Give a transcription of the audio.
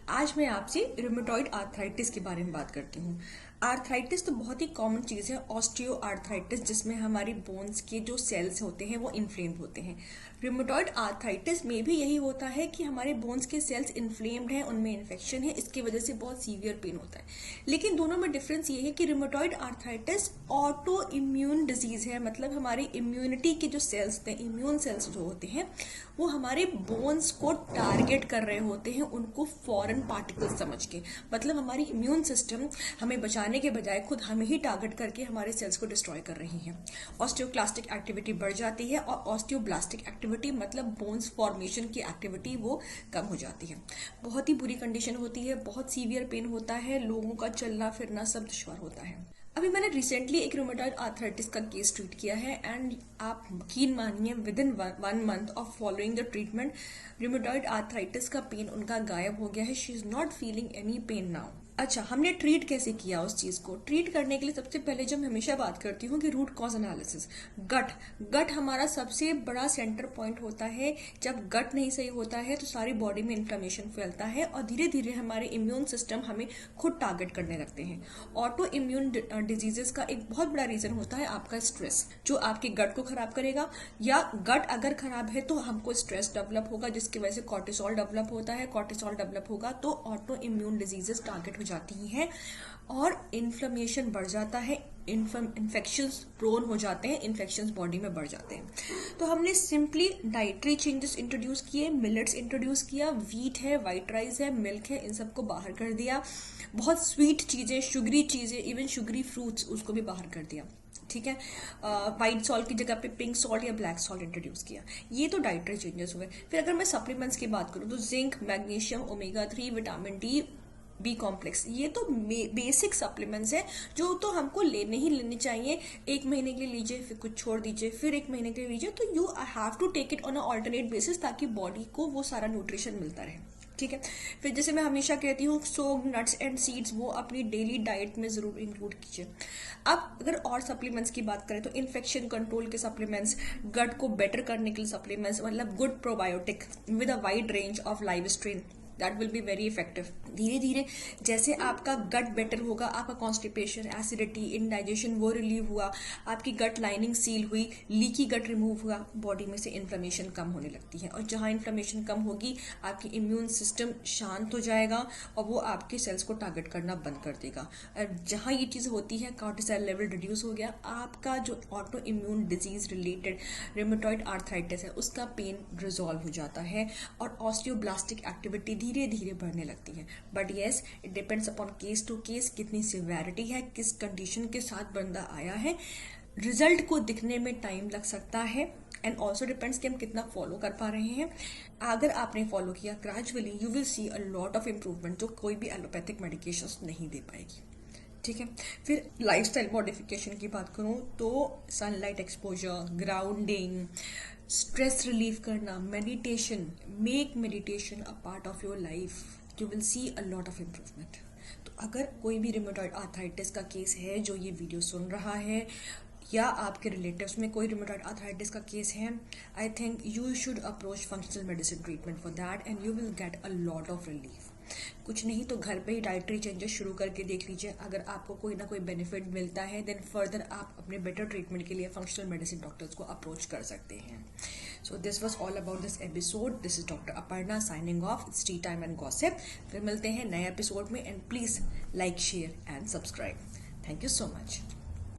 आज मैं आपसे रूमेटॉइड आर्थराइटिस के बारे में बात करती हूँ। आर्थराइटिस तो बहुत ही कॉमन चीज़ है, ऑस्टियो आर्थराइटिस, जिसमें हमारी बोन्स के जो सेल्स होते हैं वो इन्फ्लेम्ड होते हैं। रूमेटॉइड आर्थराइटिस में भी यही होता है कि हमारे बोन्स के सेल्स इन्फ्लेम्ड हैं, उनमें इन्फेक्शन है, इसकी वजह से बहुत सीवियर पेन होता है। लेकिन दोनों में डिफरेंस ये है कि rheumatoid arthritis auto immune disease है, मतलब हमारी इम्यूनिटी के जो सेल्स थे, इम्यून सेल्स जो होते हैं वो हमारे बोन्स को टारगेट कर रहे होते हैं, उनको फॉरेन पार्टिकल्स समझ के। मतलब हमारी इम्यून सिस्टम हमें बचाने के बजाय खुद हमें ही टारगेट करके हमारे सेल्स को डिस्ट्रॉय कर रही है। ऑस्टियोक्लास्टिक एक्टिविटी बढ़ जाती है और ऑस्टियोब्लास्टिक एक्टिविटी मतलब बोन्स फॉर्मेशन की एक्टिविटी वो कम हो जाती है। बहुत ही बुरी कंडीशन होती है, बहुत सीवियर पेन होता है, लोगों का चलना फिरना सब दुश्वार होता है। अभी मैंने रिसेंटली एक रूमेटॉइड आर्थराइटिस का केस ट्रीट किया है एंड आप यकीन मानिए within 1 month of following the treatment rheumatoid arthritis का पेन उनका गायब हो गया है। She is not feeling any pain now. अच्छा, हमने ट्रीट कैसे किया उस चीज को? ट्रीट करने के लिए सबसे पहले जब मैं हमेशा बात करती हूँ कि रूट कॉज एनालिसिस। गट हमारा सबसे बड़ा सेंटर पॉइंट होता है। जब गट नहीं सही होता है तो सारी बॉडी में इन्फ्लेमेशन फैलता है और धीरे धीरे हमारे इम्यून सिस्टम हमें खुद टारगेट करने लगते हैं। ऑटो इम्यून डिजीजेस का एक बहुत बड़ा रीजन होता है आपका स्ट्रेस, जो आपके गट को खराब करेगा, या गट अगर खराब है तो हमको स्ट्रेस डेवलप होगा जिसकी वजह से कॉर्टिसोल डेवलप होता है। कॉर्टिसोल डेवलप होगा तो ऑटो इम्यून डिजीजेस टारगेट जाती हैं और इन्फ्लेमेशन बढ़ जाता है, इन्फेक्शंस प्रोन हो जाते हैं, इन्फेक्शंस बॉडी में बढ़ जाते हैं। तो हमने सिंपली डाइटरी चेंजेस इंट्रोड्यूस किए, मिलेट्स इंट्रोड्यूस किया, व्हीट है, वाइट राइस है, मिल्क है, इन सबको बाहर कर दिया। बहुत स्वीट चीजें, शुगरी चीजें, इवन शुगरी फ्रूट्स, उसको भी बाहर कर दिया। ठीक है, व्हाइट सॉल्ट की जगह पे पिंक सॉल्ट या ब्लैक सॉल्ट इंट्रोड्यूस किया। ये तो डाइटरी चेंजेस हुए। फिर अगर मैं सप्लीमेंट्स की बात करूँ तो zinc, magnesium, omega 3, vitamin D, B complex, ये तो बेसिक सप्लीमेंट्स है जो तो हमको लेने ही लेने चाहिए। 1 महीने के लिए लीजिए, फिर कुछ छोड़ दीजिए, फिर 1 महीने के लिए लीजिए, तो you have to take it on a alternate basis ताकि बॉडी को वो सारा न्यूट्रिशन मिलता रहे। ठीक है, फिर जैसे मैं हमेशा कहती हूँ सोग, नट्स एंड सीड्स वो अपनी डेली डाइट में जरूर इंक्लूड कीजिए। अब अगर और सप्लीमेंट्स की बात करें तो इन्फेक्शन कंट्रोल के सप्लीमेंट्स, गट को बेटर करने के लिए सप्लीमेंट्स, मतलब good probiotic with a wide range of live strain, that will be very effective. धीरे धीरे जैसे आपका गट बेटर होगा, आपका कॉन्स्टिपेशन, एसिडिटी, इनडाइजेशन वो रिलीव हुआ, आपकी गट लाइनिंग सील हुई, लीकी गट रिमूव हुआ, बॉडी में से इन्फ्लेमेशन कम होने लगती है। और जहां इन्फ्लेमेशन कम होगी आपकी इम्यून सिस्टम शांत हो जाएगा और वो आपके सेल्स को टारगेट करना बंद कर देगा। और जहां ये चीज़ होती है, कॉर्टिसोल लेवल रिड्यूस हो गया, आपका जो auto immune disease related rheumatoid arthritis है उसका पेन रिजॉल्व हो जाता है और ऑस्टियोब्लास्टिक एक्टिविटी धीरे धीरे बढ़ने लगती है। But yes, it depends upon case to case, कितनी सिवियरिटी है, किस कंडीशन के साथ बंदा आया है। रिजल्ट को दिखने में टाइम लग सकता है एंड ऑल्सो डिपेंड्स कि हम कितना फॉलो कर पा रहे हैं। अगर आपने फॉलो किया gradually you will see a lot of improvement जो कोई भी एलोपैथिक मेडिकेशन नहीं दे पाएगी। ठीक है, फिर लाइफस्टाइल मॉडिफिकेशन की बात करूं तो sunlight exposure, grounding, stress relieve करना, meditation, make meditation a part of your life, you will see a lot of improvement. तो अगर कोई भी रूमेटॉइड आर्थराइटिस का केस है जो ये वीडियो सुन रहा है, या आपके रिलेटिव्स में कोई रूमेटॉइड आर्थराइटिस का केस है, I think you should approach functional medicine treatment for that and you will get a lot of relief. कुछ नहीं तो घर पे ही डाइटरी चेंजेस शुरू करके देख लीजिए। अगर आपको कोई ना कोई बेनिफिट मिलता है देन फर्दर आप अपने बेटर ट्रीटमेंट के लिए फंक्शनल मेडिसिन डॉक्टर्स को अप्रोच कर सकते हैं। So this was all about this episode. This is doctor Aparna signing off. It's T time and gossip. फिर मिलते हैं नए एपिसोड में and please like, share and subscribe. Thank you so much.